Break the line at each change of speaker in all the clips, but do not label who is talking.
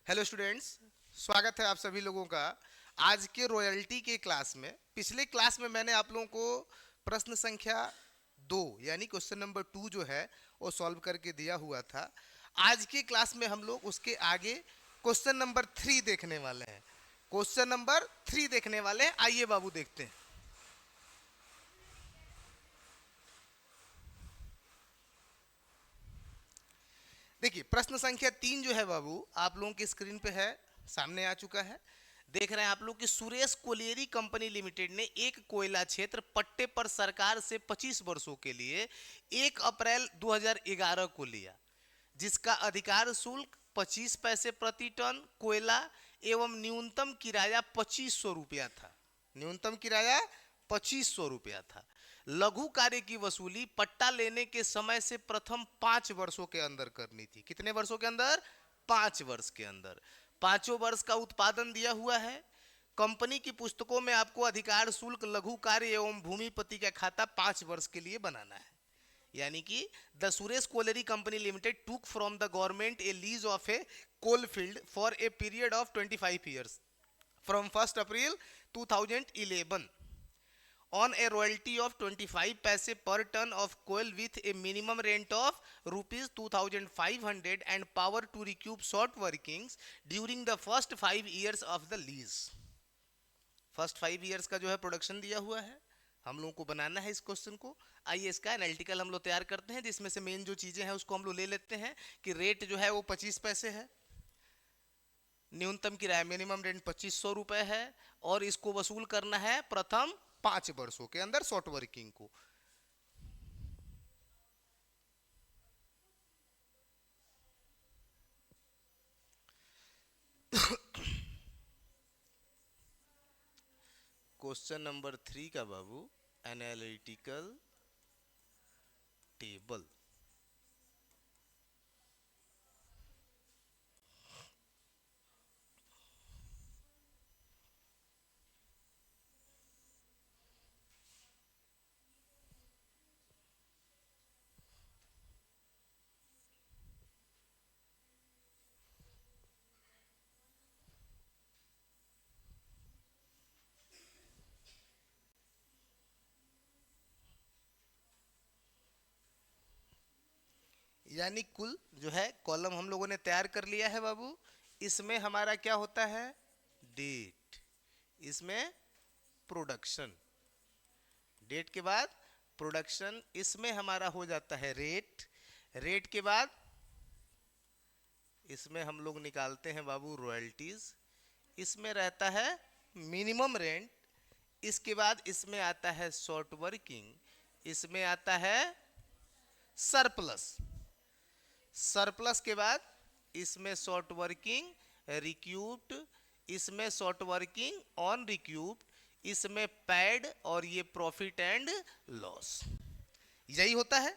Hello students, स्वागत है आप सभी लोगों का आज के रॉयल्टी के क्लास में। पिछले क्लास में मैंने आप लोगों को प्रश्न संख्या 2 यानी क्वेश्चन नंबर 2 जो है वो सॉल्व करके दिया हुआ था। आज के क्लास में हम लोग उसके आगे क्वेश्चन नंबर 3 देखने वाले हैं। क्वेश्चन नंबर 3 देखने वाले हैं, आइए बाबू देखते हैं। देखिए प्रश्न संख्या 3 जो है बाबू आप लोगों की स्क्रीन पे है, सामने आ चुका है। देख रहे हैं आप लोग कि सुरेश कोलियरी कंपनी लिमिटेड ने एक कोयला क्षेत्र पट्टे पर सरकार से 25 वर्षों के लिए 1 अप्रैल 2011 को लिया, जिसका अधिकार शुल्क 25 पैसे प्रति टन कोयला एवं न्यूनतम किराया 2500 रुपया था। न्यूनतम किराया 2500 रुपया था। लघु कार्य की वसूली पट्टा लेने के समय से प्रथम 5 वर्षों के अंदर करनी थी। कितने वर्षों के अंदर? 5 वर्ष के अंदर। 5 वर्ष का उत्पादन दिया हुआ है। कंपनी की पुस्तकों में आपको अधिकार शुल्क लघु कार्य एवं भूमिपति का खाता 5 वर्ष के लिए बनाना है। यानी कि the Suresh colliery company limited took from the government a lease of a coal field for a period of 25 years from 1 April 2011 on a royalty of 25 paise per ton of coal with a minimum rent of rupees 2500 and power to recoup short workings during the first 5 years of the lease। First 5 years का जो है production दिया हुआ है, हम लोगों को बनाना है इस क्वेश्चन को। आइए इसका एनालिटिकल हम लोग तैयार करते हैं, जिसमें से मेन जो चीजें हैं उसको हम लोग ले लेते हैं कि रेट जो है वो 25 पैसे है, न्यूनतम किराया मिनिमम रेंट 2500 रुपए है और इसको वसूल करना है प्रथम 5 वर्षों के अंदर शॉर्ट वर्किंग को। क्वेश्चन नंबर 3 का बाबू एनालिटिकल टेबल। यानी कुल जो है कॉलम हम लोगों ने तैयार कर लिया है बाबू। इसमें हमारा क्या होता है? डेट। इसमें प्रोडक्शन। डेट के बाद प्रोडक्शन। इसमें हमारा हो जाता है रेट। रेट के बाद इसमें हम लोग निकालते हैं बाबू रॉयल्टीज। इसमें रहता है मिनिमम रेंट। इसके बाद इसमें आता है शॉर्ट वर्किंग। इसमें आता है सरप्लस। सरप्लस के बाद इसमें शॉर्ट वर्किंग रिक्यूप्ड, इसमें शॉर्ट वर्किंग ऑन रिक्यूप्ड, इसमें पैड और ये प्रॉफिट एंड लॉस। यही होता है।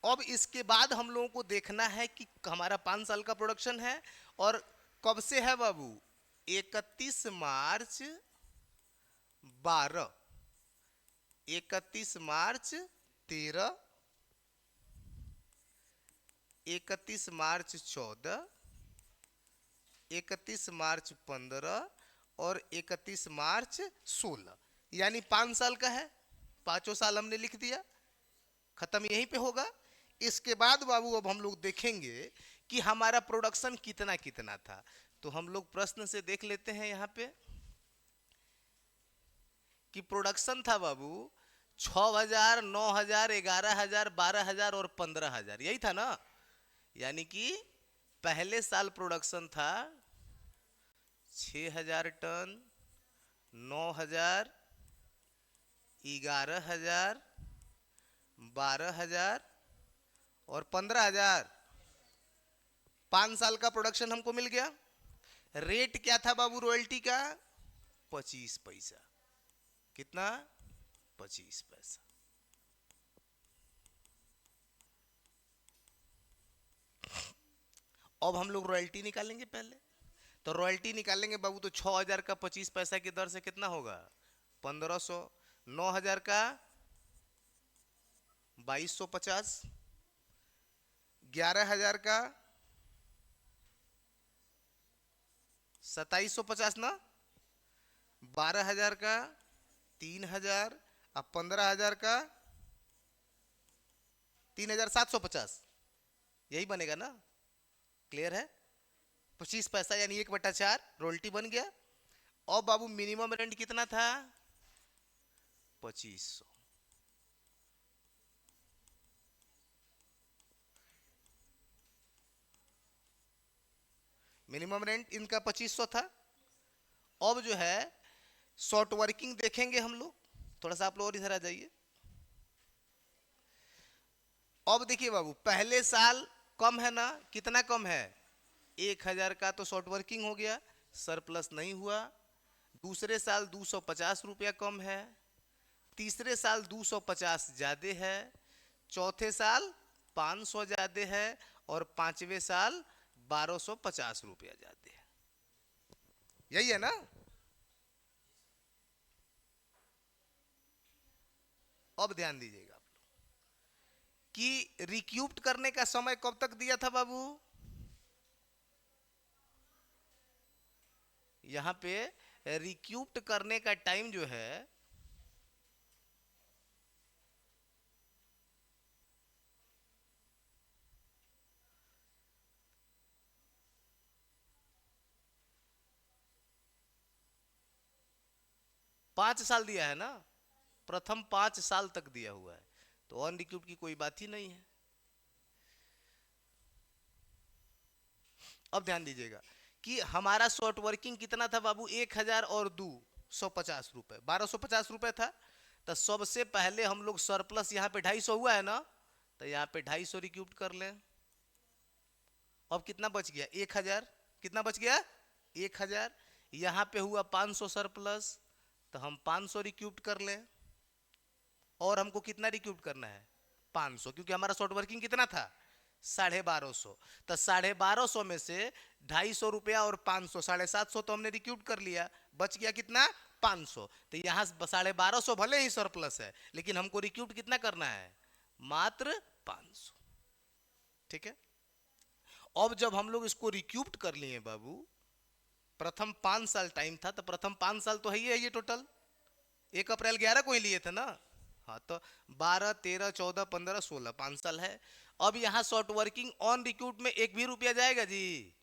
अब इसके बाद हम लोगों को देखना है कि हमारा 5 साल का प्रोडक्शन है और कब से है बाबू? 31 मार्च 12, 31 मार्च 13, 31 मार्च 14, 31 मार्च 15 और 31 मार्च 16। यानी 5 साल का है। 5 साल हमने लिख दिया, खत्म यहीं पे होगा। इसके बाद बाबू अब हम लोग देखेंगे कि हमारा प्रोडक्शन कितना कितना था। तो हम लोग प्रश्न से देख लेते हैं यहां पे कि प्रोडक्शन था बाबू 6,000, 9,000, 11,000, 12,000 और 15,000। यही था ना? यानी कि पहले साल प्रोडक्शन था 6,000 टन, 9,000, 11,000, 12,000 और 15,000। 5 साल का प्रोडक्शन हमको मिल गया। रेट क्या था बाबू रॉयल्टी का? 25 पैसा। कितना? 25 पैसा। अब हम लोग रॉयल्टी निकालेंगे पहले। तो रॉयल्टी निकालेंगे बाबू तो 6,000 का 25 पैसा की दर से कितना होगा? 1,500। 9,000 का 2,250, 11,000 का 2750 ना, 12,000 का 3,000, अब 15,000 का 3,750, यही बनेगा ना? क्लियर है? 25 पैसा यानी 1/4 रोल्टी बन गया। और बाबू मिनिमम रेंट कितना था? 2500। मिनिमम रेंट इनका 2500 था। अब जो है शॉर्ट वर्किंग देखेंगे हम लोग, थोड़ा सा आप लोग और इधर आ जाइए। अब देखिए बाबू, पहले साल कम है ना, कितना कम है? 1,000 का तो शॉर्ट वर्किंग हो गया, सरप्लस नहीं हुआ। दूसरे साल 250 रुपया कम है, तीसरे साल 250 ज्यादा है, चौथे साल 500 ज्यादा है, और पांचवें साल 1250 रुपया ज्यादा है। यही है ना? अब ध्यान दीजिएगा आप लोग कि रिक्यूप्ट करने का समय कब तक दिया था बाबू? यहां पे रिक्यूप्ट करने का टाइम जो है, पांच साल दिया है ना, प्रथम 5 साल तक दिया हुआ है, तो अनरिक्यूप्ट की कोई बात ही नहीं है। अब ध्यान दीजिएगा कि हमारा शॉर्ट वर्किंग कितना था बाबू? 1,000 और 250 रुपए, 1250 रुपए था। तो सबसे पहले हम लोग सरप्लस यहाँ पे 250 हुआ है ना, तो यहाँ पे 250 रिक्यूप्ट कर लें। अब कितना बच गया? 1,000। कितना बच गया? 1,000। यहाँ पे हुआ 500 सरप्लस, तो हम 500 रिक्यूप्ट कर लें। और हमको कितना रिक्यूप्ट करना है? 500, क्योंकि हमारा शॉर्ट वर्किंग कितना था? 1250। तो 1250 में से 250 रुपया और 500, 750 तो हमने रिक्यूट कर लिया, बच गया कितना? 500। तो यहाँ 1250 भले ही सरप्लस है, लेकिन हमको रिक्यूट कितना करना है? मात्र 500। ठीक है। अब जब हम लोग इसको रिक्यूप्ट कर लिए बाबू, प्रथम 5 साल टाइम था, तो प्रथम 5 साल तो है ही है, ये टोटल 1 अप्रैल 11 को ही लिए थे ना। हाँ, तो 12, 13, 14, 15, 16, 5 साल है। अब यहाँ शॉर्ट वर्किंग ऑन रिक्रूट में एक भी रुपया जाएगा जी?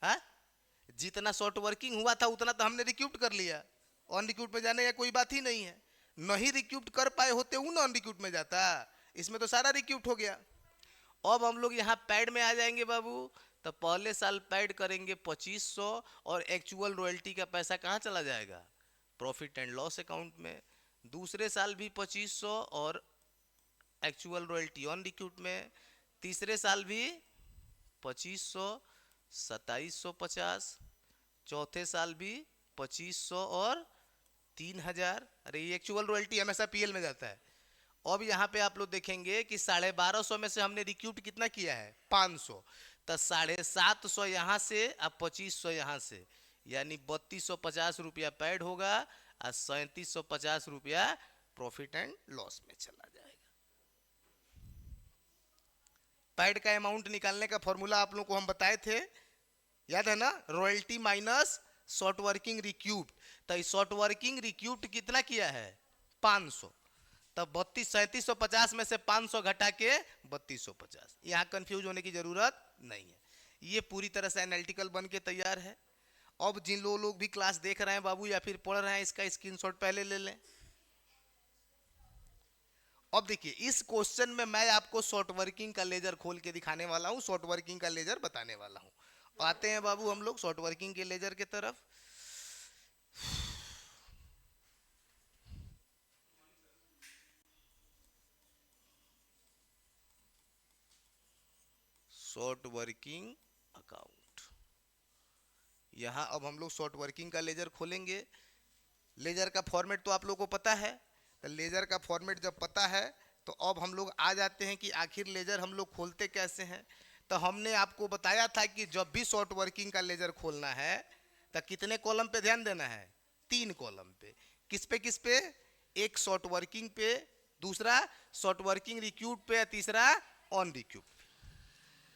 हाँ, जितना शॉर्ट वर्किंग हुआ था उतना तो हमने रिक्रूट कर लिया, ऑन रिक्रूट में जाने का कोई बात ही नहीं है। नहीं रिक्रूट कर पाए होते हूँ ना, ऑन रिक्रूट में जाता, इसमें तो सारा रिक्रूट हो गया। अब हम लोग यहाँ पैड में आ जाएंगे बाबू, तो पहले साल पैड करेंगे 2500, और एक्चुअल रॉयल्टी का पैसा कहाँ चला जाएगा? प्रॉफिट एंड लॉस अकाउंट में। दूसरे साल भी 2500 और एक्चुअल रॉयल्टी ऑन रिक्रूट में। तीसरे साल भी 2500, 2750। चौथे साल भी 2500 और 3,000। अरे ये एक्चुअल रॉयल्टी हमेशा पीएल में जाता है। अब यहाँ पे आप लोग देखेंगे कि 1250 में से हमने रिक्यूट कितना किया है? 500। तो 750 यहाँ से, अब 2500 यहाँ से, यानी 3250 रुपया पैड होगा, और 3750 रुपया प्रॉफिट एंड लॉस में चला जाएगा। पैड का अमाउंट निकालने का फॉर्मूला आप लोगों को हम बताए थे, याद है ना? Royalty minus short working recoupment. तो शॉर्ट वर्किंग रिक्यूट कितना किया है? 500। तब 3750 में से 500 घटा के 3250। यहाँ कंफ्यूज होने की जरूरत नहीं है, ये पूरी तरह से एनालिटिकल बन के तैयार है। अब जिन लोग भी क्लास देख रहे हैं बाबू या फिर पढ़ रहे हैं, इसका स्क्रीनशॉट पहले ले लें। अब देखिए, इस क्वेश्चन में मैं आपको शॉर्ट वर्किंग का लेजर खोल के दिखाने वाला हूं, शॉर्ट वर्किंग का लेजर बताने वाला हूं। आते हैं बाबू हम लोग शॉर्ट वर्किंग के लेजर की तरफ। शॉर्ट वर्किंग अकाउंट, यहां अब हम लोग शॉर्ट वर्किंग का लेजर खोलेंगे। लेजर का फॉर्मेट तो आप लोगों को पता है, तो लेजर का फॉर्मेट जब पता है, तो अब हम लोग आ जाते हैं कि आखिर लेजर हम लोग खोलते कैसे हैं। तो हमने आपको बताया था कि जब भी शॉर्ट वर्किंग का लेजर खोलना है, तो कितने कॉलम पे ध्यान देना है? 3 कॉलम पे। किस पे किस पे? एक शॉर्ट वर्किंग पे, दूसरा शॉर्ट वर्किंग रिक्यूट पे, तीसरा ऑन रिक्यूट।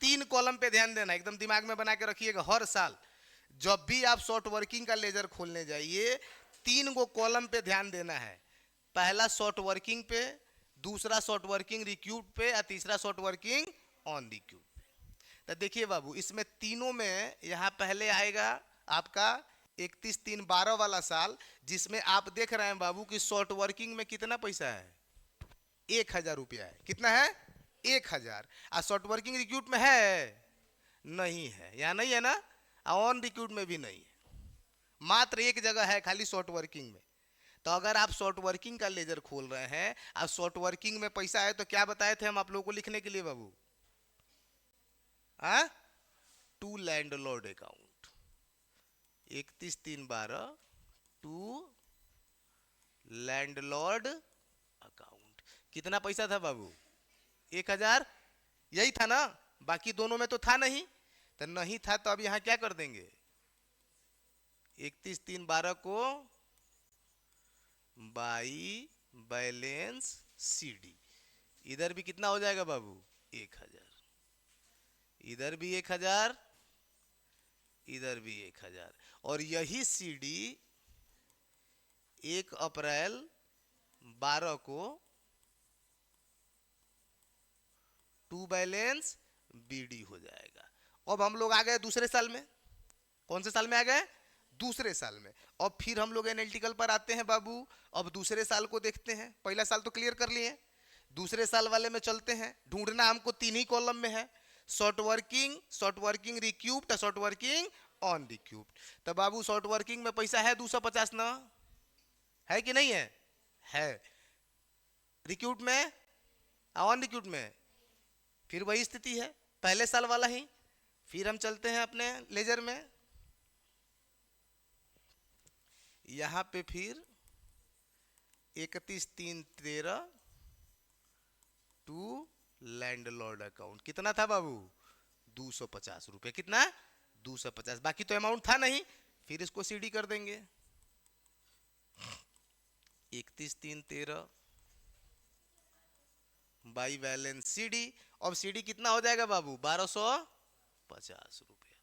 3 कॉलम पे ध्यान देना, एकदम दिमाग में बना के रखिएगा। हर साल जब भी आप शॉर्ट वर्किंग का लेजर खोलने जाइए, 3 गो कॉलम पे ध्यान देना है। पहला शॉर्ट वर्किंग पे, दूसरा शॉर्ट वर्किंग रिक्यूट पे, और तीसरा शॉर्ट वर्किंग ऑन रिक्यूट पे। तो देखिए बाबू, इसमें तीनों में यहाँ पहले आएगा आपका 31/3/12 वाला साल, जिसमें आप देख रहे हैं बाबू कि शॉर्ट वर्किंग में कितना पैसा है, 1,000 रुपया है। कितना है? 1,000। और शॉर्ट वर्किंग रिक्रूट में है? नहीं है, या नहीं है ना? ऑन रिक्रूट में भी नहीं है, मात्र एक जगह है खाली शॉर्ट वर्किंग में। तो अगर आप शॉर्ट वर्किंग का लेजर खोल रहे हैं और शॉर्ट वर्किंग में पैसा है, तो क्या बताए थे हम आप लोगों को लिखने के लिए बाबू? हाँ, to landlord account, 31/3/12 to landlord account. कितना पैसा था बाबू? 1,000। यही था ना? बाकी दोनों में तो था नहीं। तो नहीं था तो अब यहां क्या कर देंगे, 31/3/12 को बाई बैलेंस सीडी। इधर भी कितना हो जाएगा बाबू? 1,000। इधर भी 1,000, इधर भी 1,000। और यही सीडी 1 अप्रैल 12 को टू बैलेंस बीडी हो जाएगा। अब हम लोग आ गए दूसरे साल में। कौन से साल में आ गए? दूसरे साल में। अब फिर हम लोग एनालिटिकल पर आते हैं बाबू। अब दूसरे साल को देखते हैं, पहला साल तो क्लियर कर लिए, दूसरे साल वाले में चलते हैं। ढूंढना हमको 3 ही कॉलम में है, short working रिक्यूब्ड, short working on रिक्यूब्ड। तो बाबू शॉर्ट वर्किंग में पैसा है 250 ना? है कि नहीं है? है। रिक्यूट में, ऑन रिक्यूट में फिर वही स्थिति है, पहले साल वाला ही। फिर हम चलते हैं अपने लेजर में, यहां पे फिर 31/3/13 टू लैंडलॉर्ड अकाउंट। कितना था बाबू? 250 रुपये। कितना? 250। बाकी तो अमाउंट था नहीं, फिर इसको सीडी कर देंगे। 31/3/13 बाई बैलेंस सीडी। अब सीडी कितना हो जाएगा बाबू? 1,250 रुपया।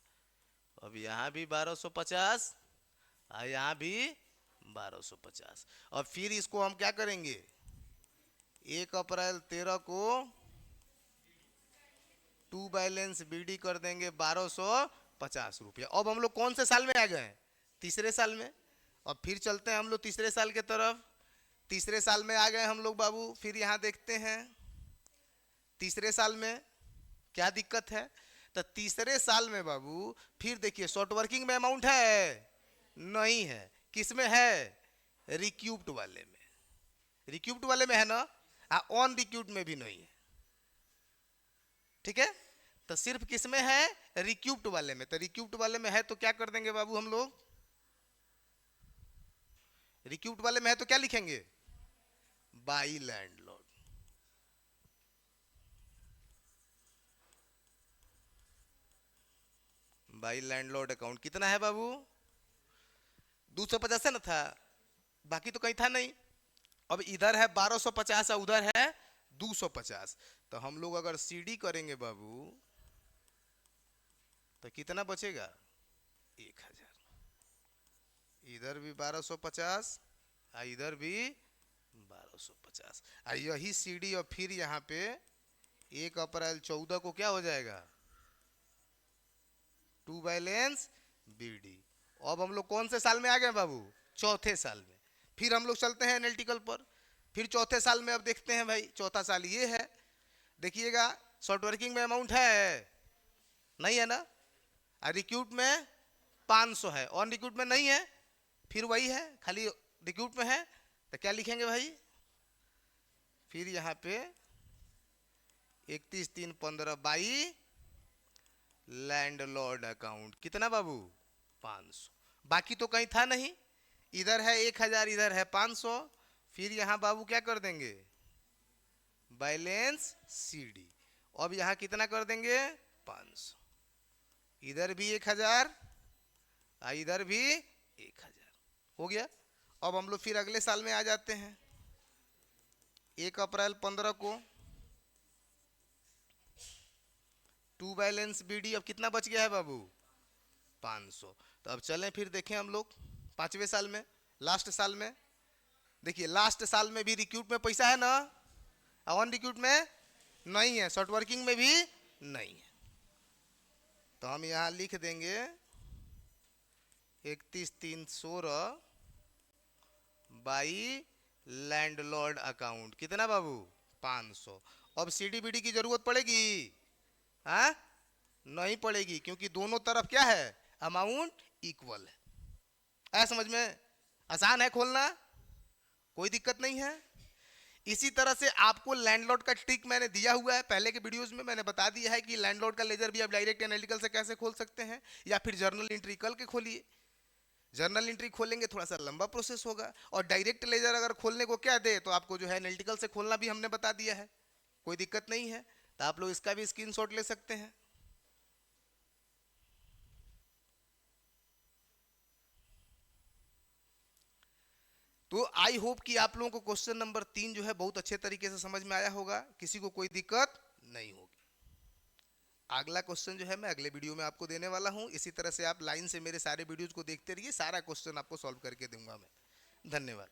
अब यहाँ भी 1,250 और यहाँ भी 1,250। और फिर इसको हम क्या करेंगे, 1 अप्रैल 13 को टू बैलेंस बीडी कर देंगे 1,250 रुपया। अब हम लोग कौन से साल में आ गए? तीसरे साल में। अब फिर चलते हैं हम लोग तीसरे साल के तरफ। तीसरे साल में आ गए हम लोग बाबू। फिर यहाँ देखते हैं तीसरे साल में क्या दिक्कत है। तो तीसरे साल में बाबू फिर देखिए, शॉर्ट वर्किंग में अमाउंट है? नहीं है। किस में है? रिक्यूब्ड वाले में। रिक्यूब्ड वाले में है ना? ऑन रिक्यूब्ड में भी नहीं है। ठीक है, तो सिर्फ किस में है? रिक्यूब्ड वाले में। तो रिक्यूब्ड वाले में है तो क्या कर देंगे बाबू हम लोग, रिक्यूब्ड वाले में है तो क्या लिखेंगे? By landlord. By landlord account कितना है बाबू? 250 है ना था, बाकी तो कहीं था नहीं। अब इधर है 1,250 और उधर है 250। तो हम लोग अगर सीडी करेंगे बाबू तो कितना बचेगा? 1,000। इधर भी 1,250 और इधर भी 1,250। और यही सीडी और फिर यहाँ पे 1 अप्रैल 14 को क्या हो जाएगा? To balance B D. अब हम लोग कौन से साल में आ गए बाबू? चौथे साल में। फिर हम लोग चलते हैं एनालिटिकल पर। फिर चौथे साल में अब देखते हैं भाई, चौथा साल ये है। देखिएगा, शॉर्ट वर्किंग में अमाउंट है? नहीं है ना? रिक्रूट में 500 है, ऑन रिक्रूट में नहीं है। फिर वही है, खाली रिक्रूट में है। तो क्या लिखेंगे भाई? फिर यहाँ पे 31/3/15 बाई लैंडलॉर्ड अकाउंट। कितना बाबू? 500। बाकी तो कहीं था नहीं, इधर है 1,000, इधर है 500। फिर यहाँ बाबू क्या कर देंगे? Balance CD. अब यहाँ कितना कर देंगे? 500। इधर भी 1,000 और इधर भी 1,000 हो गया। अब हम लोग फिर अगले साल में आ जाते हैं। 1 अप्रैल 15 को टू बैलेंस बीडी। अब कितना बच गया है बाबू? 500। तो अब चलें फिर देखें हम लोग 5वें साल में, लास्ट साल में। देखिए लास्ट साल में भी रिक्रूट में पैसा है ना, ऑन रिक्रूट में नहीं है, शॉर्ट वर्किंग में भी नहीं है। तो हम यहाँ लिख देंगे 31/3/16 बाई लैंडलॉर्ड अकाउंट। कितना बाबू? 500। अब सीडीबीडी की जरूरत पड़ेगी? हाँ, नहीं पड़ेगी, क्योंकि दोनों तरफ क्या है, अमाउंट इक्वल है। ऐसा समझ में आसान है खोलना, कोई दिक्कत नहीं है। इसी तरह से आपको लैंडलॉर्ड का ट्रिक मैंने दिया हुआ है, पहले के वीडियोस में मैंने बता दिया है कि लैंडलॉर्ड का लेजर भी आप डायरेक्ट एनालिटिकल से कैसे खोल सकते हैं, या फिर जर्नल एंट्री कल के खोलिए। जर्नल एंट्री खोलेंगे थोड़ा सा लंबा प्रोसेस होगा, और डायरेक्ट लेजर अगर खोलने को क्या दे तो आपको जो है एनालिटिकल से खोलना भी हमने बता दिया है, कोई दिक्कत नहीं है। तो आप लोग इसका भी स्क्रीनशॉट ले सकते हैं। तो आई होप कि आप लोगों को क्वेश्चन नंबर 3 जो है बहुत अच्छे तरीके से समझ में आया होगा, किसी को कोई दिक्कत नहीं होगी। अगला क्वेश्चन जो है मैं अगले वीडियो में आपको देने वाला हूं। इसी तरह से आप लाइन से मेरे सारे वीडियोज को देखते रहिए, सारा क्वेश्चन आपको सॉल्व करके दूंगा मैं। धन्यवाद।